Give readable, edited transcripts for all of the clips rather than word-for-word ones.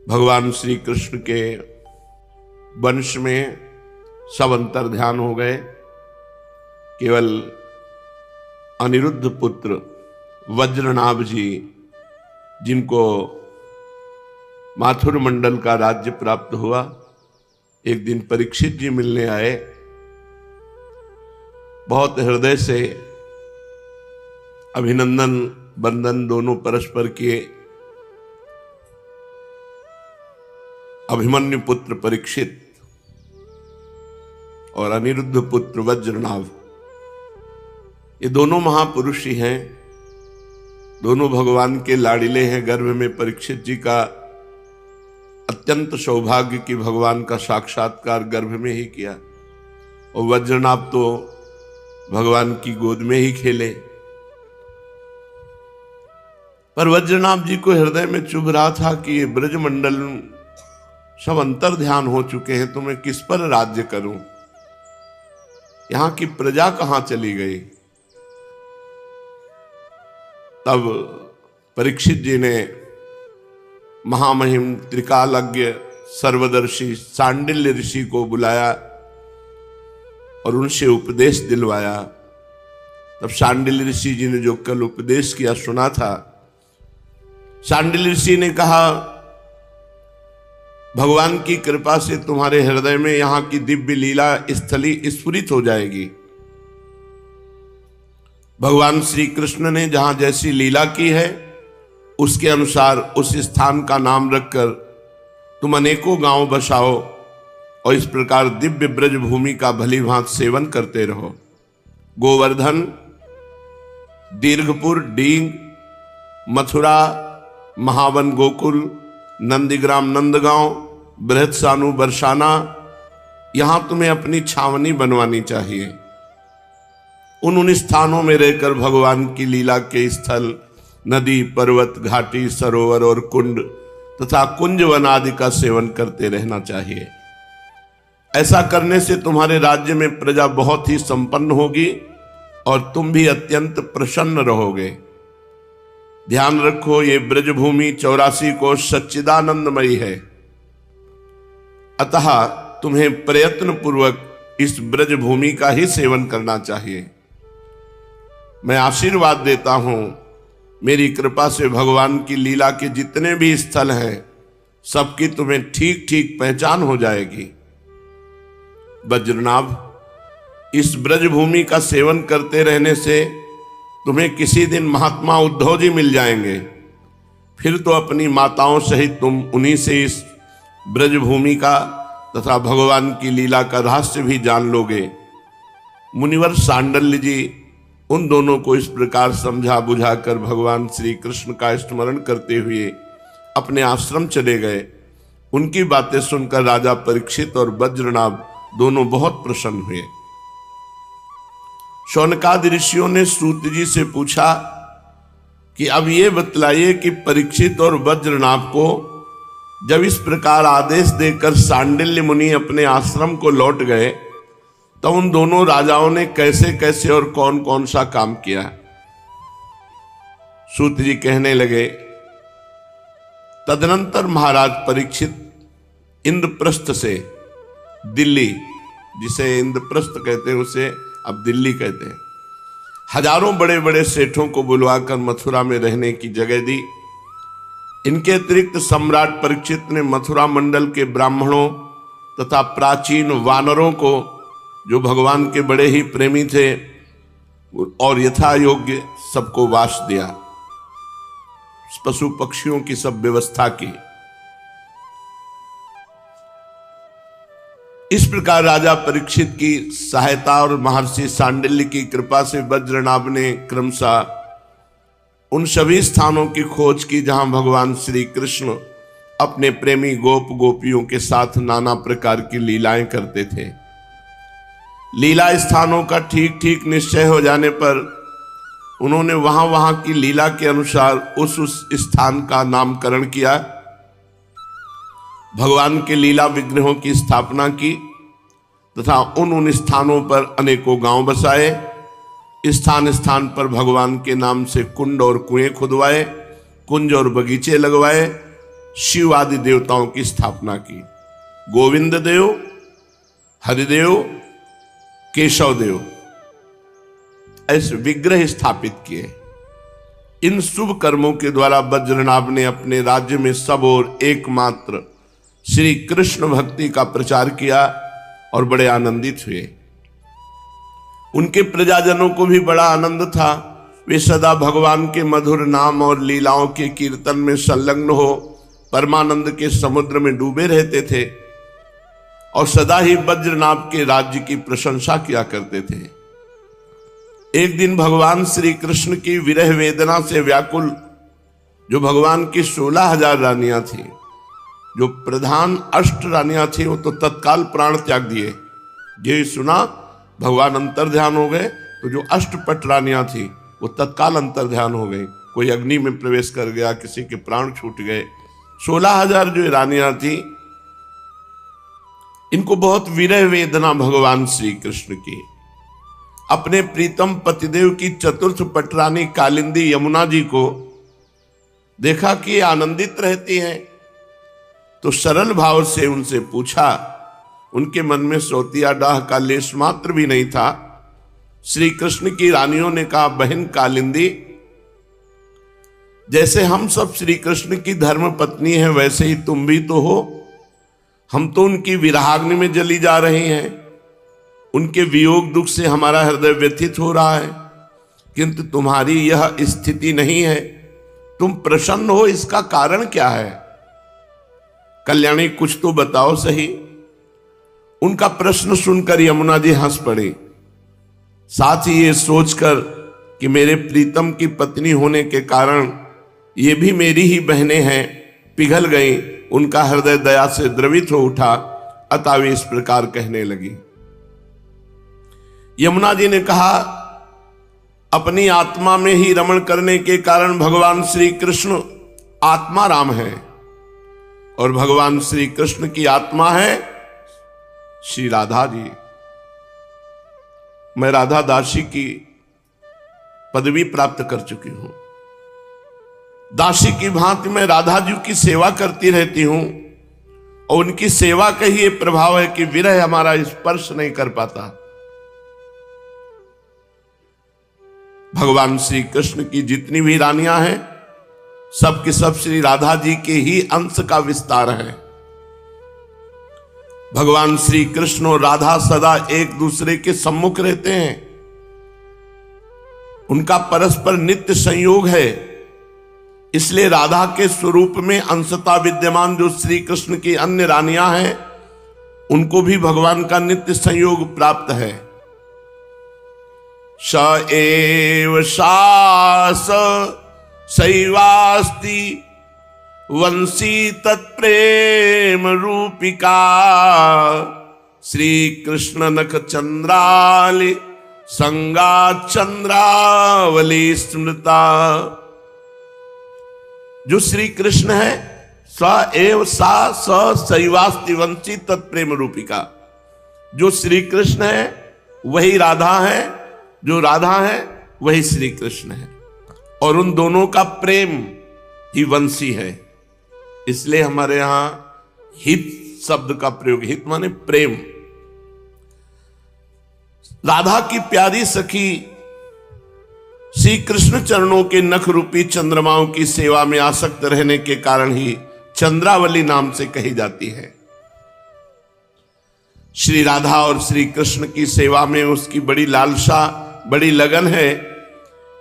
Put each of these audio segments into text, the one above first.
भगवान श्री कृष्ण के वंश में सब अंतर ध्यान हो गए। केवल अनिरुद्ध पुत्र वज्रनाभ जी, जिनको माथुर मंडल का राज्य प्राप्त हुआ, एक दिन परीक्षित जी मिलने आए। बहुत हृदय से अभिनंदन वंदन दोनों परस्पर किए। अभिमन्यु पुत्र परीक्षित और अनिरुद्ध पुत्र वज्रनाभ, ये दोनों महापुरुष ही हैं, दोनों भगवान के लाडिले हैं। गर्भ में परीक्षित जी का अत्यंत सौभाग्य कि भगवान का साक्षात्कार गर्भ में ही किया, और वज्रनाभ तो भगवान की गोद में ही खेले। पर वज्रनाभ जी को हृदय में चुभ रहा था कि ये ब्रजमंडल सब अंतर ध्यान हो चुके हैं, तो मैं किस पर राज्य करूं? यहां की प्रजा कहां चली गई? तब परीक्षित जी ने महामहिम त्रिकालज्ञ सर्वदर्शी सांडिल्य ऋषि को बुलाया और उनसे उपदेश दिलवाया। तब सांडिल्य ऋषि जी ने जो कल उपदेश किया सुना था, सांडिल्य ऋषि ने कहा, भगवान की कृपा से तुम्हारे हृदय में यहां की दिव्य लीला स्थली स्फुरित हो जाएगी। भगवान श्री कृष्ण ने जहां जैसी लीला की है, उसके अनुसार उस स्थान का नाम रखकर तुम अनेकों गांव बसाओ और इस प्रकार दिव्य ब्रज भूमि का भली भांत सेवन करते रहो। गोवर्धन, दीर्घपुर, डींग, मथुरा, महावन गोकुल, नंदीग्राम नंदगांव, बृहत्सानु बरसाना, यहां तुम्हें अपनी छावनी बनवानी चाहिए। उन स्थानों में रहकर भगवान की लीला के स्थल, नदी, पर्वत, घाटी, सरोवर और कुंड तथा कुंजवन आदि का सेवन करते रहना चाहिए। ऐसा करने से तुम्हारे राज्य में प्रजा बहुत ही संपन्न होगी और तुम भी अत्यंत प्रसन्न रहोगे। ध्यान रखो, ये ब्रजभूमि 84 कोष सच्चिदानंदमयी है, अतः तुम्हें प्रयत्न पूर्वक इस ब्रजभूमि का ही सेवन करना चाहिए। मैं आशीर्वाद देता हूं, मेरी कृपा से भगवान की लीला के जितने भी स्थल हैं, सबकी तुम्हें ठीक ठीक पहचान हो जाएगी। वज्रनाभ, इस ब्रजभूमि का सेवन करते रहने से तुम्हें किसी दिन महात्मा उद्धव जी मिल जाएंगे, फिर तो अपनी माताओं सहित तुम उन्हीं से इस ब्रजभूमि का तथा भगवान की लीला का रहस्य भी जान लोगे। मुनिवर सांडल्य जी उन दोनों को इस प्रकार समझा बुझाकर भगवान श्री कृष्ण का स्मरण करते हुए अपने आश्रम चले गए। उनकी बातें सुनकर राजा परीक्षित और वज्रनाभ दोनों बहुत प्रसन्न हुए। शौनकादि ऋषियों ने सूत जी से पूछा कि अब ये बतलाइए कि परीक्षित और वज्रनाभ को जब इस प्रकार आदेश देकर सांडिल्य मुनि अपने आश्रम को लौट गए, तो उन दोनों राजाओं ने कैसे कैसे और कौन कौन सा काम किया? सूत जी कहने लगे, तदनंतर महाराज परीक्षित इंद्रप्रस्थ से दिल्ली, जिसे इंद्रप्रस्थ कहते हैं उसे अब दिल्ली कहते हैं, हजारों बड़े बड़े सेठों को बुलवाकर मथुरा में रहने की जगह दी। इनके अतिरिक्त सम्राट परीक्षित ने मथुरा मंडल के ब्राह्मणों तथा प्राचीन वानरों को, जो भगवान के बड़े ही प्रेमी थे, और यथा योग्य सबको वास दिया। पशु पक्षियों की सब व्यवस्था की। इस प्रकार राजा परीक्षित की सहायता और महर्षि सांडिल्य की कृपा से वज्रनाभ ने क्रमशः उन सभी स्थानों की खोज की जहां भगवान श्री कृष्ण अपने प्रेमी गोप गोपियों के साथ नाना प्रकार की लीलाएं करते थे। लीला स्थानों का ठीक ठीक निश्चय हो जाने पर उन्होंने वहां वहां की लीला के अनुसार उस स्थान का नामकरण किया। भगवान के लीला विग्रहों की स्थापना की तथा उन स्थानों पर अनेकों गांव बसाए। स्थान स्थान पर भगवान के नाम से कुंड और कुएं खुदवाए, कुंज और बगीचे लगवाए शिव आदि देवताओं की स्थापना की। गोविंद देव, हरिदेव, केशव देव, ऐसे विग्रह स्थापित किए। इन शुभ कर्मों के द्वारा वज्रनाभ ने अपने राज्य में सब और एकमात्र श्री कृष्ण भक्ति का प्रचार किया और बड़े आनंदित हुए। उनके प्रजाजनों को भी बड़ा आनंद था। वे सदा भगवान के मधुर नाम और लीलाओं के कीर्तन में संलग्न हो परमानंद के समुद्र में डूबे रहते थे और सदा ही वज्रनाभ के राज्य की प्रशंसा किया करते थे। एक दिन भगवान श्री कृष्ण की विरह वेदना से व्याकुल जो भगवान की 16,000 रानियां थी, जो प्रधान 8 रानियां थी, वो तो तत्काल प्राण त्याग दिए। ये सुना भगवान अंतर्ध्यान हो गए, तो जो 8 रानियां थी वो तत्काल अंतर्ध्यान हो गई। कोई अग्नि में प्रवेश कर गया, किसी के प्राण छूट गए। 16,000 जो रानियां थी, इनको बहुत विरह वेदना भगवान श्री कृष्ण की। अपने प्रीतम पतिदेव की चतुर्थ पटरानी कालिंदी यमुना जी को देखा कि आनंदित रहती हैं, तो सरल भाव से उनसे पूछा। उनके मन में सौतिया डाह का लेश मात्र भी नहीं था। श्री कृष्ण की रानियों ने कहा, बहन कालिंदी, जैसे हम सब श्री कृष्ण की धर्म पत्नी हैं, वैसे ही तुम भी तो हो। हम तो उनकी विरहाग्नि में जली जा रही हैं। उनके वियोग दुख से हमारा हृदय व्यथित हो रहा है, किंतु तुम्हारी यह स्थिति नहीं है। तुम प्रसन्न हो, इसका कारण क्या है? कल्याणी, कुछ तो बताओ सही। उनका प्रश्न सुनकर यमुना जी हंस पड़ी। साथ ही ये सोचकर कि मेरे प्रीतम की पत्नी होने के कारण ये भी मेरी ही बहनें हैं, पिघल गई। उनका हृदय दया से द्रवित हो उठा। अतः वे इस प्रकार कहने लगी। यमुना जी ने कहा, अपनी आत्मा में ही रमण करने के कारण भगवान श्री कृष्ण आत्मा राम है और भगवान श्री कृष्ण की आत्मा है श्री राधा जी। मैं राधा दासी की पदवी प्राप्त कर चुकी हूं। दासी की भांति मैं राधा जी की सेवा करती रहती हूं और उनकी सेवा का ही ये प्रभाव है कि विरह हमारा स्पर्श नहीं कर पाता। भगवान श्री कृष्ण की जितनी भी रानियां हैं, सब के सब श्री राधा जी के ही अंश का विस्तार है। भगवान श्री कृष्ण और राधा सदा एक दूसरे के सम्मुख रहते हैं। उनका परस्पर नित्य संयोग है। इसलिए राधा के स्वरूप में अंशता विद्यमान जो श्री कृष्ण की अन्य रानियां हैं, उनको भी भगवान का नित्य संयोग प्राप्त है। स एव सास सैवास्ति वंशी तत्प्रेम रूपिका श्री कृष्ण नख चंद्राली संगा चंद्रावली स्मृता। जो श्री कृष्ण है, स एव सा स सैवास्ति वंशी तत्प्रेम रूपिका। जो श्री कृष्ण है वही राधा है, जो राधा है वही श्री कृष्ण है, और उन दोनों का प्रेम ही वंशी है। इसलिए हमारे यहां हित शब्द का प्रयोग, हित माने प्रेम। राधा की प्यारी सखी श्री कृष्ण चरणों के नख रूपी चंद्रमाओं की सेवा में आसक्त रहने के कारण ही चंद्रावली नाम से कही जाती है। श्री राधा और श्री कृष्ण की सेवा में उसकी बड़ी लालसा, बड़ी लगन है।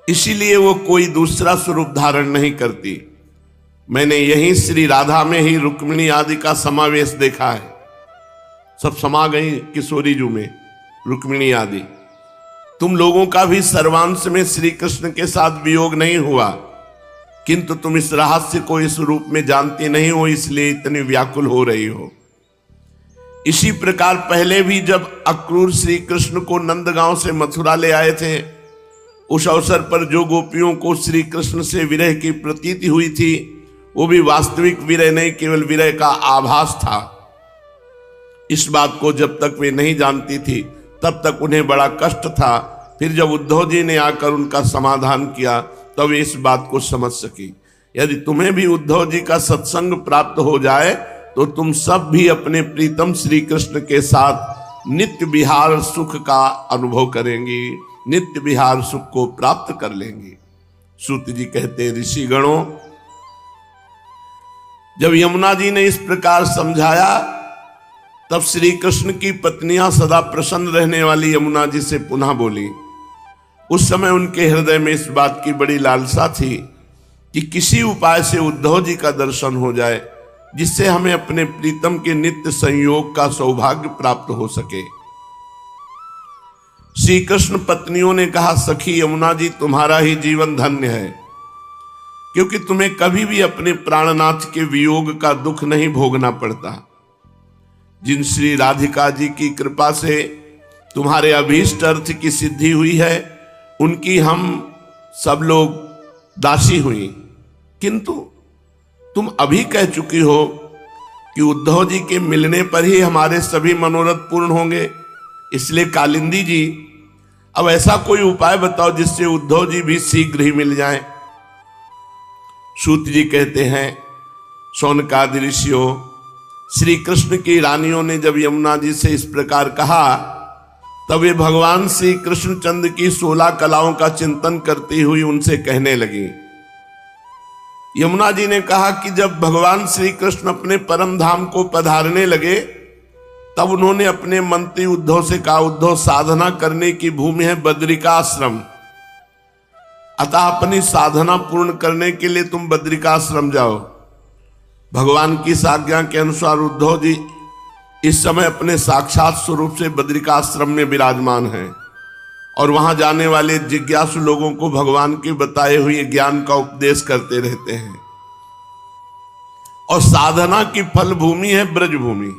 इसीलिए वो कोई दूसरा स्वरूप धारण नहीं करती। मैंने यही श्री राधा में ही रुक्मिणी आदि का समावेश देखा है। सब समा गई किशोरी जू में रुक्मिणी आदि। तुम लोगों का भी सर्वांश में श्री कृष्ण के साथ वियोग नहीं हुआ, किंतु तुम इस रहस्य को इस रूप में जानती नहीं हो, इसलिए इतनी व्याकुल हो रही हो। इसी प्रकार पहले भी जब अक्रूर श्री कृष्ण को नंदगांव से मथुरा ले आए थे, उस अवसर पर जो गोपियों को श्री कृष्ण से विरह की प्रतीति हुई थी, वो भी वास्तविक विरह नहीं, केवल विरह का आभास था। इस बात को जब तक वे नहीं जानती थी तब तक उन्हें बड़ा कष्ट था। फिर जब उद्धव जी ने आकर उनका समाधान किया तब वे इस बात को समझ सकी। यदि तुम्हें भी उद्धव जी का सत्संग प्राप्त हो जाए तो तुम सब भी अपने प्रीतम श्री कृष्ण के साथ नित्य विहार सुख का अनुभव करेंगी, नित्य विहार सुख को प्राप्त कर लेंगी। सूत जी कहते, ऋषिगणों, जब यमुना जी ने इस प्रकार समझाया तब श्री कृष्ण की पत्नियां सदा प्रसन्न रहने वाली यमुना जी से पुनः बोली। उस समय उनके हृदय में इस बात की बड़ी लालसा थी कि किसी उपाय से उद्धव जी का दर्शन हो जाए, जिससे हमें अपने प्रीतम के नित्य संयोग का सौभाग्य प्राप्त हो सके। श्री कृष्ण पत्नियों ने कहा, सखी यमुना जी, तुम्हारा ही जीवन धन्य है, क्योंकि तुम्हें कभी भी अपने प्राणनाथ के वियोग का दुख नहीं भोगना पड़ता। जिन श्री राधिका जी की कृपा से तुम्हारे अभीष्ट अर्थ की सिद्धि हुई है, उनकी हम सब लोग दासी हुई, किंतु तुम अभी कह चुकी हो कि उद्धव जी के मिलने पर ही हमारे सभी मनोरथ पूर्ण होंगे। इसलिए कालिंदी जी, अब ऐसा कोई उपाय बताओ जिससे उद्धव जी भी शीघ्र ही मिल जाएं। सूत जी कहते हैं, शौनकादि ऋषियों, श्री कृष्ण की रानियों ने जब यमुना जी से इस प्रकार कहा तब वे भगवान श्री कृष्णचंद्र की 16 कलाओं का चिंतन करती हुई उनसे कहने लगी। यमुना जी ने कहा कि जब भगवान श्री कृष्ण अपने परम धाम को पधारने लगे तब उन्होंने अपने मंत्री उद्धव से कहा, उद्धव, साधना करने की भूमि है बद्रिकाश्रम, अतः अपनी साधना पूर्ण करने के लिए तुम बद्रिकाश्रम जाओ। भगवान की आज्ञा के अनुसार उद्धव जी इस समय अपने साक्षात स्वरूप से बद्रिकाश्रम में विराजमान हैं और वहां जाने वाले जिज्ञासु लोगों को भगवान के बताए हुए ज्ञान का उपदेश करते रहते हैं। और साधना की फल भूमि है ब्रजभूमि,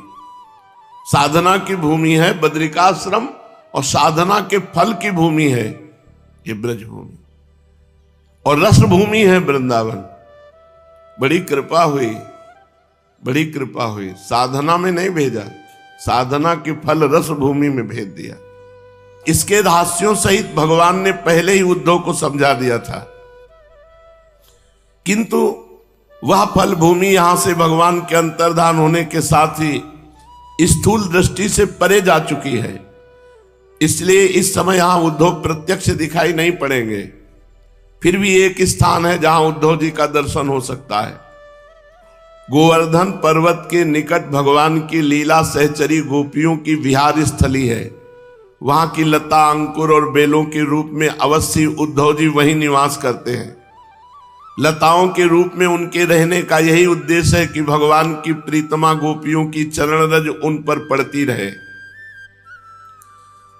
साधना की भूमि है बद्रिकाश्रम और साधना के फल की भूमि है ये ब्रजभूमि, और रस भूमि है वृंदावन। बड़ी कृपा हुई, बड़ी कृपा हुई। साधना में नहीं भेजा, साधना के फल रस भूमि में भेज दिया। इसके रहस्यों सहित भगवान ने पहले ही उद्धव को समझा दिया था, किंतु वह फल भूमि यहां से भगवान के अंतर्धान होने के साथ ही स्थूल दृष्टि से परे जा चुकी है। इसलिए इस समय यहां उद्धव प्रत्यक्ष दिखाई नहीं पड़ेंगे। फिर भी एक स्थान है जहां उद्धव जी का दर्शन हो सकता है। गोवर्धन पर्वत के निकट भगवान की लीला सहचरी गोपियों की विहार स्थली है। वहां की लता, अंकुर और बेलों के रूप में अवश्य उद्धव जी वहीं निवास करते हैं। लताओं के रूप में उनके रहने का यही उद्देश्य है कि भगवान की प्रीतमा गोपियों की चरण रज उन पर पड़ती रहे।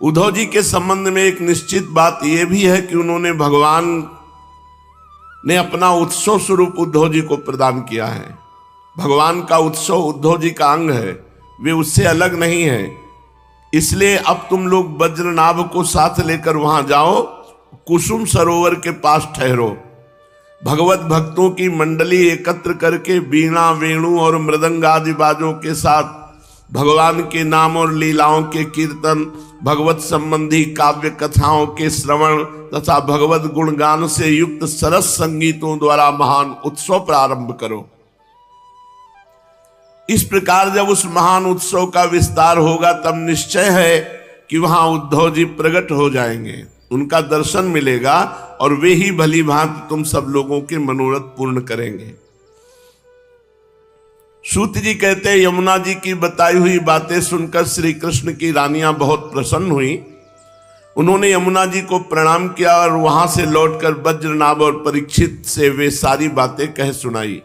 उद्धव जी के संबंध में एक निश्चित बात यह भी है कि उन्होंने भगवान ने अपना उत्सव स्वरूप उद्धव जी को प्रदान किया है। भगवान का उत्सव उद्धव जी का अंग है, वे उससे अलग नहीं है। इसलिए अब तुम लोग वज्रनाभ को साथ लेकर वहां जाओ, कुसुम सरोवर के पास ठहरो। भगवत भक्तों की मंडली एकत्र करके बीणा, वेणु और मृदंग आदि बाजों के साथ भगवान के नाम और लीलाओं के कीर्तन, भगवत संबंधी काव्य कथाओं के श्रवण तथा भगवत गुणगान से युक्त सरस संगीतों द्वारा महान उत्सव प्रारंभ करो। इस प्रकार जब उस महान उत्सव का विस्तार होगा तब निश्चय है कि वहां उद्धव जी प्रकट हो जाएंगे, उनका दर्शन मिलेगा और वे ही भली भांति तुम सब लोगों के मनोरथ पूर्ण करेंगे। सूत जी कहते हैं, यमुना जी की बताई हुई बातें सुनकर श्री कृष्ण की रानियां बहुत प्रसन्न हुई। उन्होंने यमुना जी को प्रणाम किया और वहां से लौटकर वज्रनाभ और परीक्षित से वे सारी बातें कह सुनाई।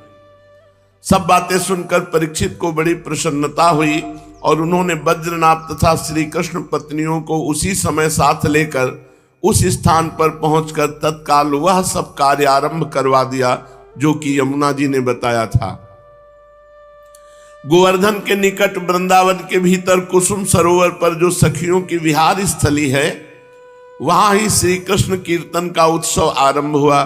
सब बातें सुनकर परीक्षित को बड़ी प्रसन्नता हुई और उन्होंने वज्रनाभ तथा श्री कृष्ण पत्नियों को उसी समय साथ लेकर उस स्थान पर पहुंचकर तत्काल वह सब कार्य आरंभ करवा दिया जो कि यमुना जी ने बताया था। गोवर्धन के निकट वृंदावन के भीतर कुसुम सरोवर पर जो सखियों की विहार स्थली है, वहां ही श्री कृष्ण कीर्तन का उत्सव आरंभ हुआ।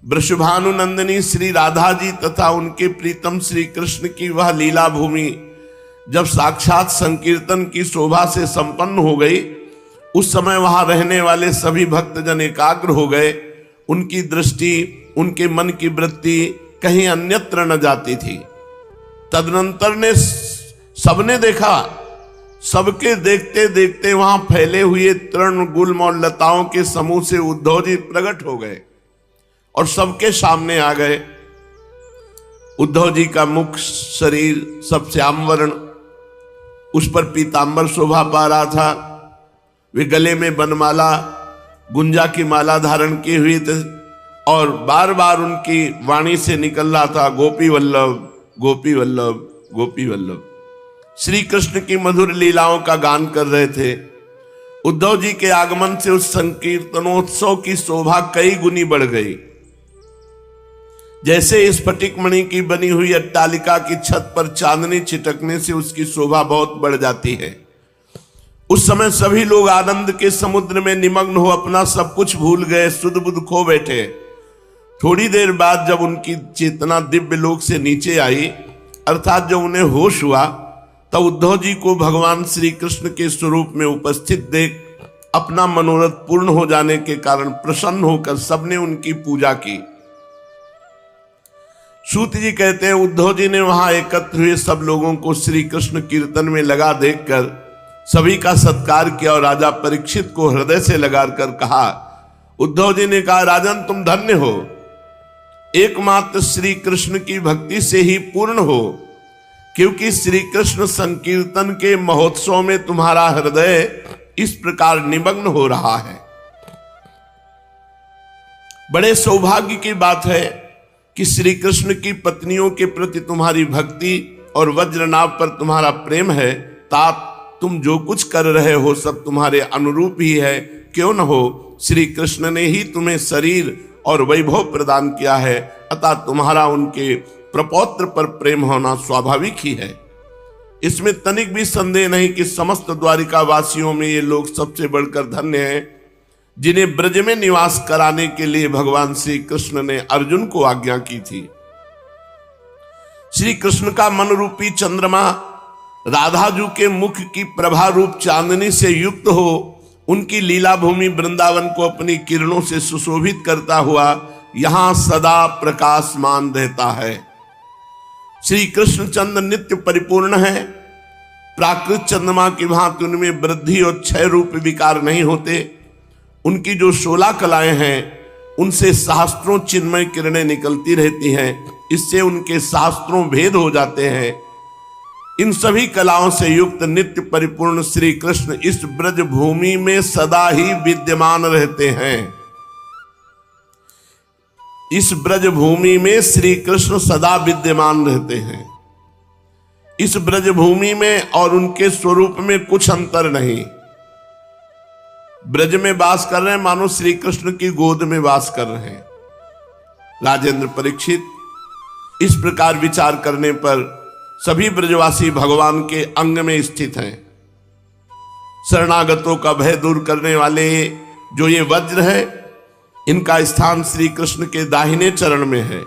वृषभानुनंदिनी श्री राधा जी तथा उनके प्रीतम श्री कृष्ण की वह लीला भूमि जब साक्षात संकीर्तन की शोभा से संपन्न हो गई, उस समय वहां रहने वाले सभी भक्तजन एकाग्र हो गए। उनकी दृष्टि उनके मन की वृत्ति कहीं अन्यत्र न जाती थी। तदनंतर ने सबने देखा, सबके देखते देखते वहां फैले हुए तृण गुल्म और लताओं के समूह से उद्धव जी प्रकट हो गए और सबके सामने आ गए। उद्धव जी का मुख शरीर सब श्याम वर्ण, उस पर पीतांबर शोभा पा रहा था। वे गले में बनमाला गुंजा की माला धारण की हुई थे और बार बार उनकी वाणी से निकल रहा था, गोपी वल्लभ गोपी वल्लभ गोपी वल्लभ। श्री कृष्ण की मधुर लीलाओं का गान कर रहे थे। उद्धव जी के आगमन से उस संकीर्तनोत्सव की शोभा कई गुनी बढ़ गई। जैसे स्फटिक मणि की बनी हुई अट्टालिका की छत पर चांदनी छिटकने से उसकी शोभा बहुत बढ़ जाती है। उस समय सभी लोग आनंद के समुद्र में निमग्न हो अपना सब कुछ भूल गए, सुध बुध खो बैठे। थोड़ी देर बाद जब उनकी चेतना दिव्य लोक से नीचे आई, अर्थात जब उन्हें होश हुआ, तब उद्धव जी को भगवान श्री कृष्ण के स्वरूप में उपस्थित देख अपना मनोरथ पूर्ण हो जाने के कारण प्रसन्न होकर सबने उनकी पूजा की। सूत जी कहते हैं, उद्धव जी ने वहां एकत्र हुए सब लोगों को श्री कृष्ण कीर्तन में लगा देखकर सभी का सत्कार किया और राजा परीक्षित को हृदय से लगाकर कहा। उद्धव जी ने कहा, राजन तुम धन्य हो, एकमात्र श्री कृष्ण की भक्ति से ही पूर्ण हो, क्योंकि श्री कृष्ण संकीर्तन के महोत्सव में तुम्हारा हृदय इस प्रकार निमग्न हो रहा है। बड़े सौभाग्य की बात है कि श्री कृष्ण की पत्नियों के प्रति तुम्हारी भक्ति और वज्रनाभ पर तुम्हारा प्रेम है। तात तुम जो कुछ कर रहे हो सब तुम्हारे अनुरूप ही है, क्यों न हो, श्री कृष्ण ने ही तुम्हें शरीर और वैभव प्रदान किया है, अतः तुम्हारा उनके प्रपौत्र पर प्रेम होना स्वाभाविक ही है। इसमें तनिक भी संदेह नहीं कि समस्त द्वारिका वासियों में ये लोग सबसे बढ़कर धन्य हैं जिन्हें ब्रज में निवास कराने के लिए भगवान श्री कृष्ण ने अर्जुन को आज्ञा की थी। श्री कृष्ण का मन रूपी चंद्रमा राधाजू के मुख की प्रभा रूप चांदनी से युक्त हो उनकी लीला भूमि वृंदावन को अपनी किरणों से सुशोभित करता हुआ यहां सदा प्रकाशमान रहता है। श्री कृष्ण चंद्र नित्य परिपूर्ण है। प्राकृत चंद्रमा की भांति उनमें वृद्धि और क्षय रूप विकार नहीं होते। उनकी जो 16 कलाएं हैं उनसे सहस्त्रों चिन्मय किरणें निकलती रहती हैं, इससे उनके शास्त्रों भेद हो जाते हैं। इन सभी कलाओं से युक्त नित्य परिपूर्ण श्री कृष्ण इस ब्रज भूमि में सदा ही विद्यमान रहते हैं। इस ब्रज भूमि में श्री कृष्ण सदा विद्यमान रहते हैं। इस ब्रज भूमि में और उनके स्वरूप में कुछ अंतर नहीं। ब्रज में वास कर रहे हैं मानो श्री कृष्ण की गोद में वास कर रहे हैं। राजेंद्र परीक्षित, इस प्रकार विचार करने पर सभी ब्रजवासी भगवान के अंग में स्थित हैं। शरणागतों का भय दूर करने वाले जो ये वज्र है, इनका स्थान श्री कृष्ण के दाहिने चरण में है।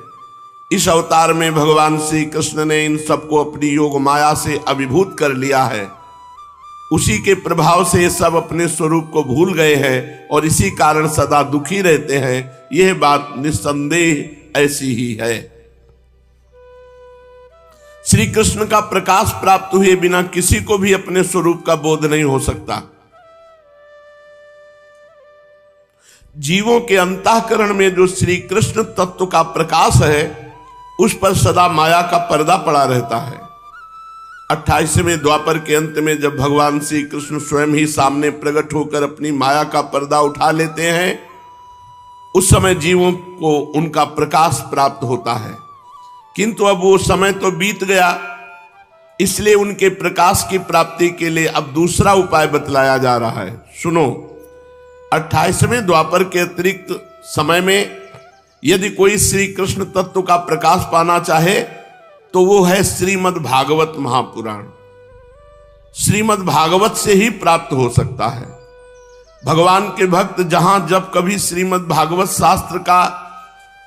इस अवतार में भगवान श्री कृष्ण ने इन सबको अपनी योग माया से अभिभूत कर लिया है। उसी के प्रभाव से ये सब अपने स्वरूप को भूल गए हैं और इसी कारण सदा दुखी रहते हैं। यह बात निस्संदेह ऐसी ही है। श्री कृष्ण का प्रकाश प्राप्त हुए बिना किसी को भी अपने स्वरूप का बोध नहीं हो सकता। जीवों के अंतःकरण में जो श्री कृष्ण तत्व का प्रकाश है उस पर सदा माया का पर्दा पड़ा रहता है। 28वें द्वापर के अंत में जब भगवान श्री कृष्ण स्वयं ही सामने प्रकट होकर अपनी माया का पर्दा उठा लेते हैं, उस समय जीवों को उनका प्रकाश प्राप्त होता है। किंतु अब वो समय तो बीत गया, इसलिए उनके प्रकाश की प्राप्ति के लिए अब दूसरा उपाय बतलाया जा रहा है। सुनो, 28वें द्वापर के अतिरिक्त समय में यदि कोई श्री कृष्ण तत्व का प्रकाश पाना चाहे तो वो है श्रीमद् भागवत महापुराण। श्रीमद् भागवत से ही प्राप्त हो सकता है। भगवान के भक्त जहां जब कभी श्रीमद् भागवत शास्त्र का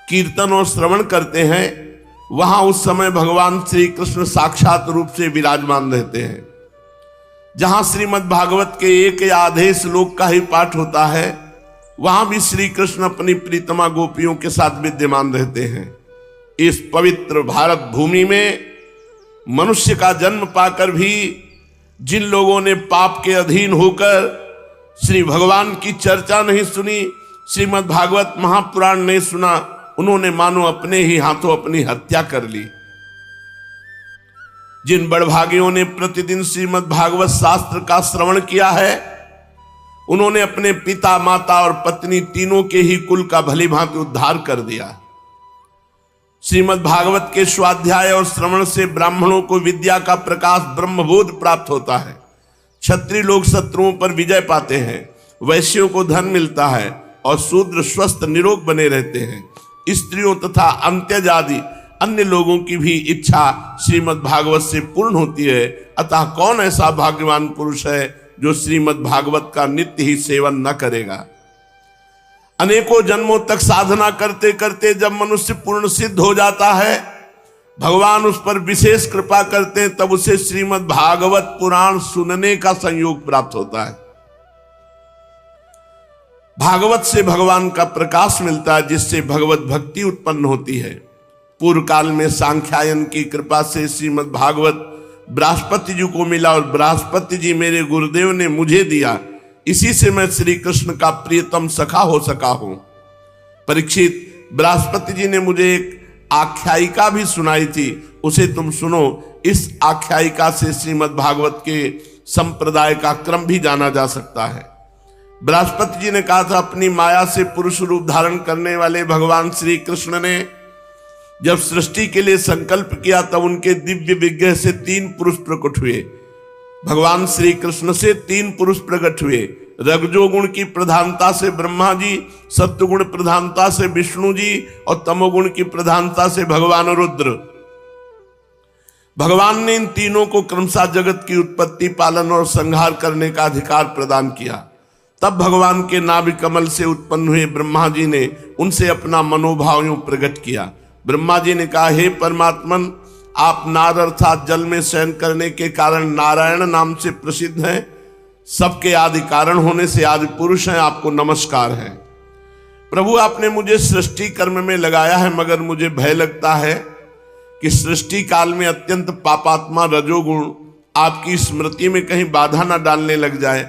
कीर्तन और श्रवण करते हैं, वहां उस समय भगवान श्री कृष्ण साक्षात रूप से विराजमान रहते हैं। जहां श्रीमद् भागवत के एक या आधे श्लोक का ही पाठ होता है, वहां भी श्री कृष्ण अपनी प्रीतमा गोपियों के साथ विद्यमान रहते हैं। इस पवित्र भारत भूमि में मनुष्य का जन्म पाकर भी जिन लोगों ने पाप के अधीन होकर श्री भगवान की चर्चा नहीं सुनी, श्रीमद् भागवत महापुराण नहीं सुना, उन्होंने मानो अपने ही हाथों अपनी हत्या कर ली। जिन बड़भागियों ने प्रतिदिन श्रीमद् भागवत शास्त्र का श्रवण किया है, उन्होंने अपने पिता, माता और पत्नी तीनों के ही कुल का भली भांति उद्धार कर दिया। श्रीमद् भागवत के स्वाध्याय और श्रवण से ब्राह्मणों को विद्या का प्रकाश ब्रह्मबोध प्राप्त होता है। क्षत्रिय लोग शत्रुओं पर विजय पाते हैं, वैश्यों को धन मिलता है और शूद्र स्वस्थ निरोग बने रहते हैं। स्त्रियों तथा अंत्यज आदि अन्य लोगों की भी इच्छा श्रीमद् भागवत से पूर्ण होती है। अतः कौन ऐसा भाग्यवान पुरुष है जो श्रीमद् भागवत का नित्य ही सेवन न करेगा। अनेकों जन्मों तक साधना करते करते जब मनुष्य पूर्ण सिद्ध हो जाता है, भगवान उस पर विशेष कृपा करते हैं, तब उसे श्रीमद् भागवत पुराण सुनने का संयोग प्राप्त होता है। भागवत से भगवान का प्रकाश मिलता है, जिससे भगवत भक्ति उत्पन्न होती है। पूर्व काल में सांख्यायन की कृपा से श्रीमद् भागवत बृहस्पति जी को मिला और बृहस्पति जी मेरे गुरुदेव ने मुझे दिया, इसी से मैं श्री कृष्ण का प्रियतम सखा हो सका हूं। परीक्षित, बृहस्पति जी ने मुझे एक आख्यायिका भी सुनाई थी, उसे तुम सुनो। इस आख्यायिका से श्रीमद् भागवत के संप्रदाय का क्रम भी जाना जा सकता है। बृहस्पति जी ने कहा था, अपनी माया से पुरुष रूप धारण करने वाले भगवान श्री कृष्ण ने जब सृष्टि के लिए संकल्प किया, तब उनके दिव्य विग्रह से 3 पुरुष प्रकट हुए। भगवान श्री कृष्ण से 3 पुरुष प्रकट हुए। रजोगुण की प्रधानता से ब्रह्मा जी, सत्वगुण प्रधानता से विष्णु जी और तमोगुण की प्रधानता से भगवान रुद्र। भगवान ने इन तीनों को क्रमशः जगत की उत्पत्ति, पालन और संहार करने का अधिकार प्रदान किया। तब भगवान के नाभि कमल से उत्पन्न हुए ब्रह्मा जी ने उनसे अपना मनोभाव यूं प्रकट किया। ब्रह्मा जी ने कहा, हे परमात्मन, आप नार अर्थात जल में शयन करने के कारण नारायण नाम से प्रसिद्ध हैं। सबके आदि कारण होने से आदि पुरुष हैं, आपको नमस्कार है। प्रभु, आपने मुझे सृष्टि कर्म में लगाया है, मगर मुझे भय लगता है कि सृष्टि काल में अत्यंत पापात्मा रजोगुण आपकी स्मृति में कहीं बाधा न डालने लग जाए।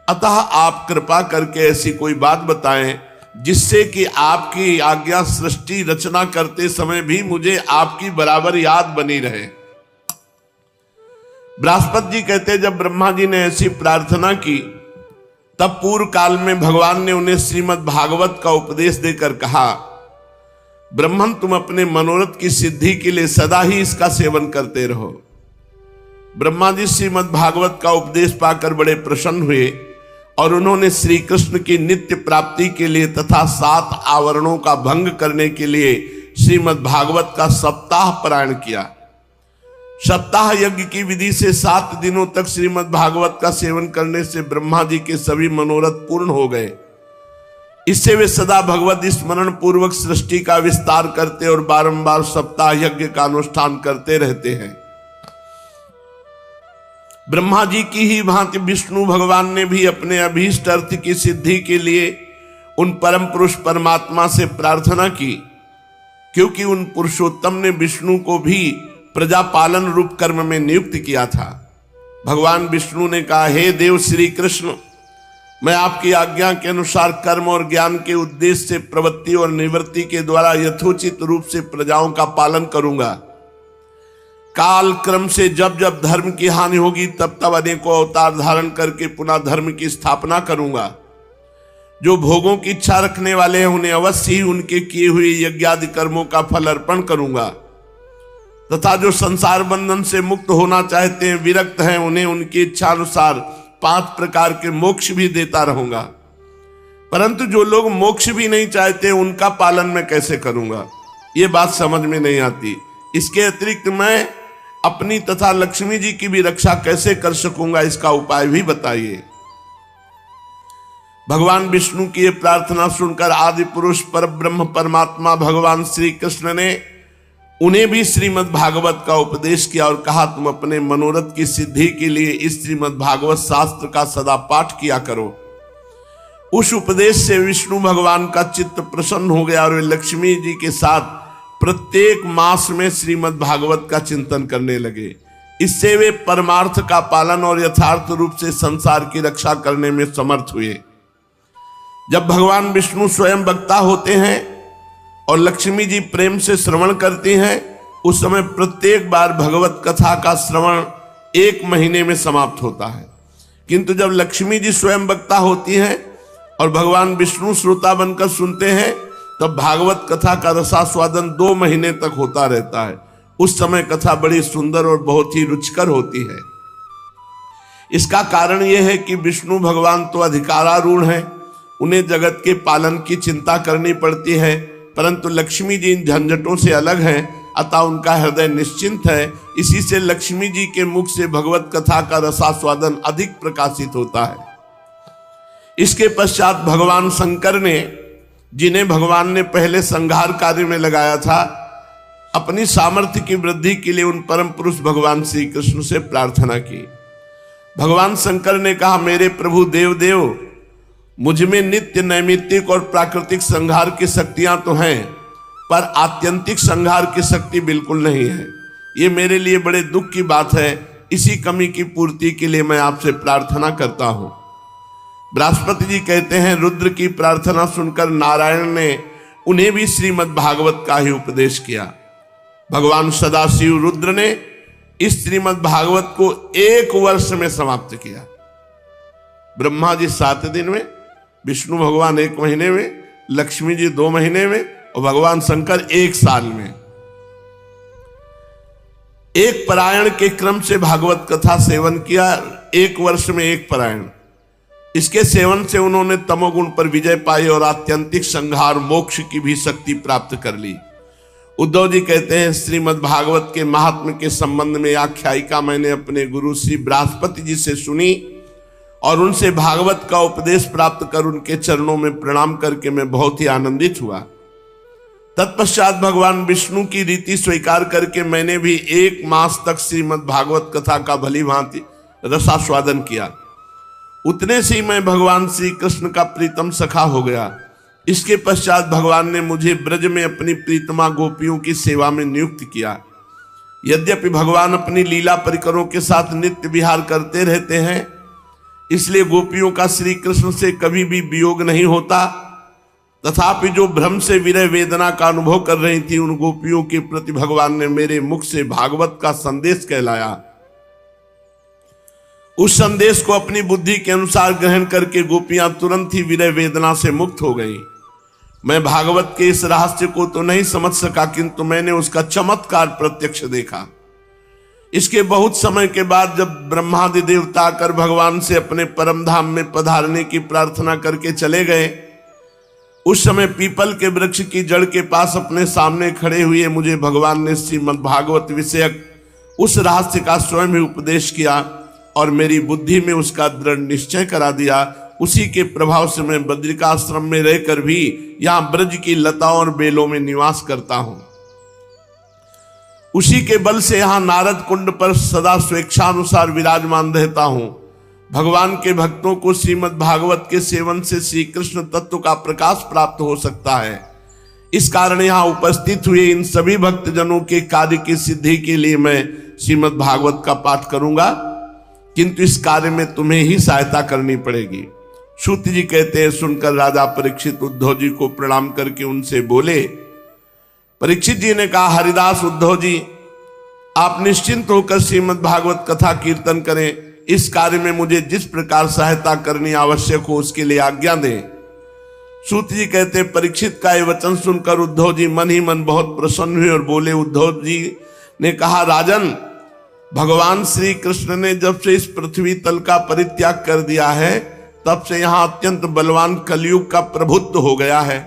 अतः आप कृपा करके ऐसी कोई बात बताएं जिससे कि आपकी आज्ञा सृष्टि रचना करते समय भी मुझे आपकी बराबर याद बनी रहे। बृहस्पति जी कहते, जब ब्रह्मा जी ने ऐसी प्रार्थना की, तब पूर्व काल में भगवान ने उन्हें श्रीमद् भागवत का उपदेश देकर कहा, ब्रह्मन, तुम अपने मनोरथ की सिद्धि के लिए सदा ही इसका सेवन करते रहो। ब्रह्मा जी श्रीमद् भागवत का उपदेश पाकर बड़े प्रसन्न हुए और उन्होंने श्री कृष्ण की नित्य प्राप्ति के लिए तथा 7 आवरणों का भंग करने के लिए श्रीमद् भागवत का सप्ताह पारायण किया। सप्ताह यज्ञ की विधि से 7 दिनों तक श्रीमद् भागवत का सेवन करने से ब्रह्मा जी के सभी मनोरथ पूर्ण हो गए। इससे वे सदा भगवत स्मरण पूर्वक सृष्टि का विस्तार करते और बारंबार सप्ताह यज्ञ का अनुष्ठान करते रहते हैं। ब्रह्मा जी की ही भांति विष्णु भगवान ने भी अपने अभीष्ट अर्थ की सिद्धि के लिए उन परम पुरुष परमात्मा से प्रार्थना की, क्योंकि उन पुरुषोत्तम ने विष्णु को भी प्रजा पालन रूप कर्म में नियुक्त किया था। भगवान विष्णु ने कहा, हे देव श्री कृष्ण, मैं आपकी आज्ञा के अनुसार कर्म और ज्ञान के उद्देश्य से प्रवृत्ति और निवृत्ति के द्वारा यथोचित रूप से प्रजाओं का पालन करूंगा। काल क्रम से जब जब धर्म की हानि होगी, तब तब अनेकों अवतार धारण करके पुनः धर्म की स्थापना करूंगा। जो भोगों की इच्छा रखने वाले हैं, उन्हें अवश्य ही उनके किए हुए यज्ञादि कर्मों का फल अर्पण करूंगा, तथा जो संसार बंधन से मुक्त होना चाहते हैं, विरक्त हैं, उन्हें उनकी इच्छा अनुसार 5 प्रकार के मोक्ष भी देता रहूंगा। परंतु जो लोग मोक्ष भी नहीं चाहते, उनका पालन मैं कैसे करूंगा, ये बात समझ में नहीं आती। इसके अतिरिक्त मैं अपनी तथा लक्ष्मी जी की भी रक्षा कैसे कर सकूंगा, इसका उपाय भी बताइए। भगवान विष्णु की यह प्रार्थना सुनकर आदि पुरुष पर ब्रह्म परमात्मा भगवान श्री कृष्ण ने उन्हें भी श्रीमद् भागवत का उपदेश किया और कहा, तुम अपने मनोरथ की सिद्धि के लिए इस श्रीमद् भागवत शास्त्र का सदा पाठ किया करो। उस उपदेश से विष्णु भगवान का चित्त प्रसन्न हो गया और वे लक्ष्मी जी के साथ प्रत्येक मास में श्रीमद् भागवत का चिंतन करने लगे। इससे वे परमार्थ का पालन और यथार्थ रूप से संसार की रक्षा करने में समर्थ हुए। जब भगवान विष्णु स्वयं वक्ता होते हैं और लक्ष्मी जी प्रेम से श्रवण करती हैं, उस समय प्रत्येक बार भगवत कथा का श्रवण 1 महीने में समाप्त होता है। किंतु जब लक्ष्मी जी स्वयं वक्ता होती हैं और भगवान विष्णु श्रोता बनकर सुनते हैं, तब भागवत कथा का रसास्वादन 2 महीने तक होता रहता है। उस समय कथा बड़ी सुंदर और बहुत ही रुचिकर होती है। इसका कारण यह है कि विष्णु भगवान तो अधिकारारूढ़ हैं, उन्हें जगत के पालन की चिंता करनी पड़ती है, परंतु लक्ष्मी जी इन झंझटों से अलग हैं, अतः उनका हृदय निश्चिंत है। इसी से लक्ष्मी जी के मुख से भगवत कथा का रसास्वादन अधिक प्रकाशित होता है। इसके पश्चात भगवान शंकर ने, जिन्हें भगवान ने पहले संहार कार्य में लगाया था, अपनी सामर्थ्य की वृद्धि के लिए उन परम पुरुष भगवान श्री कृष्ण से प्रार्थना की। भगवान शंकर ने कहा, मेरे प्रभु देव, मुझ में नित्य नैमित्तिक और प्राकृतिक संहार की शक्तियां तो हैं, पर आत्यंतिक संहार की शक्ति बिल्कुल नहीं है। ये मेरे लिए बड़े दुख की बात है। इसी कमी की पूर्ति के लिए मैं आपसे प्रार्थना करता हूं। बृहस्पति जी कहते हैं, रुद्र की प्रार्थना सुनकर नारायण ने उन्हें भी श्रीमद् भागवत का ही उपदेश किया। भगवान सदाशिव रुद्र ने इस श्रीमद् भागवत को 1 वर्ष में समाप्त किया। ब्रह्मा जी 7 दिन में, विष्णु भगवान 1 महीने में, लक्ष्मी जी 2 महीने में और भगवान शंकर 1 साल में। एक पारायण के क्रम से भागवत कथा सेवन किया, 1 वर्ष में 1 पारायण। इसके सेवन से उन्होंने तमोगुण पर विजय पाई और आत्यंतिक संहार मोक्ष की भी शक्ति प्राप्त कर ली। उद्धव जी कहते हैं, श्रीमद् भागवत के महात्म्य के संबंध में आख्यायिका मैंने अपने गुरु श्री बृहस्पति जी से सुनी और उनसे भागवत का उपदेश प्राप्त कर उनके चरणों में प्रणाम करके मैं बहुत ही आनंदित हुआ। तत्पश्चात भगवान विष्णु की रीति स्वीकार करके मैंने भी 1 मास तक श्रीमद् भागवत कथा का भली भांति रसास्वादन किया। उतने से ही मैं भगवान श्री कृष्ण का प्रीतम सखा हो गया। इसके पश्चात भगवान ने मुझे ब्रज में अपनी प्रीतमा गोपियों की सेवा में नियुक्त किया। यद्यपि भगवान अपनी लीला परिकरों के साथ नित्य विहार करते रहते हैं, इसलिए गोपियों का श्री कृष्ण से कभी भी वियोग नहीं होता, तथापि जो भ्रम से विरह वेदना का अनुभव कर रही थी, उन गोपियों के प्रति भगवान ने मेरे मुख से भागवत का संदेश कहलाया। उस संदेश को अपनी बुद्धि के अनुसार ग्रहण करके गोपियां तुरंत ही विरह वेदना से मुक्त हो गईं। मैं भागवत के इस रहस्य को तो नहीं समझ सका, किंतु मैंने उसका चमत्कार प्रत्यक्ष देखा। इसके बहुत समय के बाद जब ब्रह्मादि देवता आकर भगवान से अपने परम धाम में पधारने की प्रार्थना करके चले गए, उस समय पीपल के वृक्ष की जड़ के पास अपने सामने खड़े हुए मुझे भगवान ने श्रीमद् भागवत विषयक उस रहस्य का स्वयं ही उपदेश किया और मेरी बुद्धि में उसका दृढ़ निश्चय करा दिया। उसी के प्रभाव से मैं बद्रिकाश्रम में रहकर भी यहां ब्रज की लताओं और बेलों में निवास करता हूं। उसी के बल से यहां नारद कुंड पर सदा स्वेच्छानुसार विराजमान रहता हूं। भगवान के भक्तों को श्रीमद् भागवत के सेवन से श्री कृष्ण तत्व का प्रकाश प्राप्त हो सकता है। इस कारण यहां उपस्थित हुए इन सभी भक्तजनों के कार्य की सिद्धि के लिए मैं श्रीमद् भागवत का पाठ करूंगा, किंतु इस कार्य में तुम्हें ही सहायता करनी पड़ेगी। सूत जी कहते हैं, सुनकर राजा परीक्षित उद्धव जी को प्रणाम करके उनसे बोले। परीक्षित जी ने कहा, हरिदास उद्धव जी, आप निश्चिंत होकर श्रीमद् भागवत कथा कीर्तन करें। इस कार्य में मुझे जिस प्रकार सहायता करनी आवश्यक हो उसके लिए आज्ञा दें। सूत जी कहते हैं, परीक्षित का ये वचन सुनकर उद्धव जी मन ही मन बहुत प्रसन्न हुए और बोले। उद्धव जी ने कहा, राजन, भगवान श्री कृष्ण ने जब से इस पृथ्वी तल का परित्याग कर दिया है, तब से यहां अत्यंत बलवान कलयुग का प्रभुत्व हो गया है।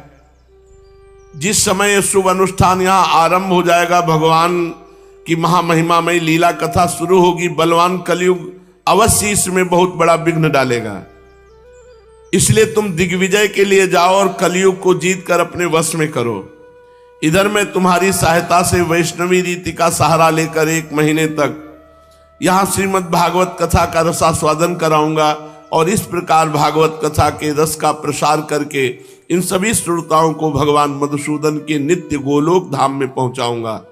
जिस समय यह शुभ अनुष्ठान यहां आरंभ हो जाएगा, भगवान की महामहिमामयी लीला कथा शुरू होगी, बलवान कलयुग अवश्य इसमें बहुत बड़ा विघ्न डालेगा। इसलिए तुम दिग्विजय के लिए जाओ और कलयुग को जीत कर अपने वश में करो। इधर मैं तुम्हारी सहायता से वैष्णवी रीति का सहारा लेकर 1 महीने तक यहां श्रीमद् भागवत कथा का रसास्वादन कराऊंगा और इस प्रकार भागवत कथा के रस का प्रसार करके इन सभी श्रोताओं को भगवान मधुसूदन के नित्य गोलोक धाम में पहुंचाऊंगा।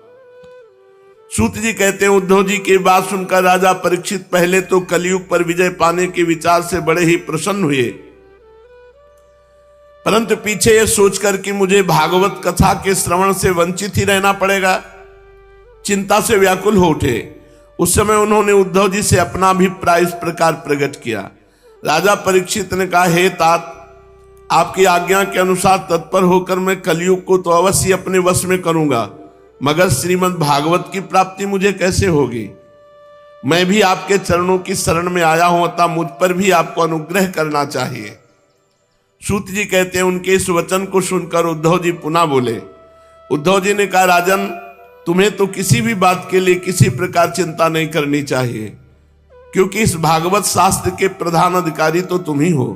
सूत जी कहते हैं, उद्धव जी की बात सुनकर राजा परीक्षित पहले तो कलयुग पर विजय पाने के विचार से बड़े ही प्रसन्न हुए, परंतु पीछे यह सोचकर कि मुझे भागवत कथा के श्रवण से वंचित ही रहना पड़ेगा, चिंता से व्याकुल हो उठे। उस समय उन्होंने उद्धव जी से अपना अभिप्राय इस प्रकार प्रकट किया। राजा परीक्षित ने कहा, हे तात, आपकी आज्ञा के अनुसार तत्पर होकर मैं कलयुग को तो अवश्य अपने वश में करूंगा, मगर श्रीमद् भागवत की प्राप्ति मुझे कैसे होगी? मैं भी आपके चरणों की शरण में आया हूं, अतः मुझ पर भी आपको अनुग्रह करना चाहिए। सूत जी कहते हैं, उनके इस वचन को सुनकर उद्धव जी पुनः बोले। उद्धव जी ने कहा, राजन, तुम्हें तो किसी भी बात के लिए किसी प्रकार चिंता नहीं करनी चाहिए, क्योंकि इस भागवत शास्त्र के प्रधान अधिकारी तो तुम ही हो।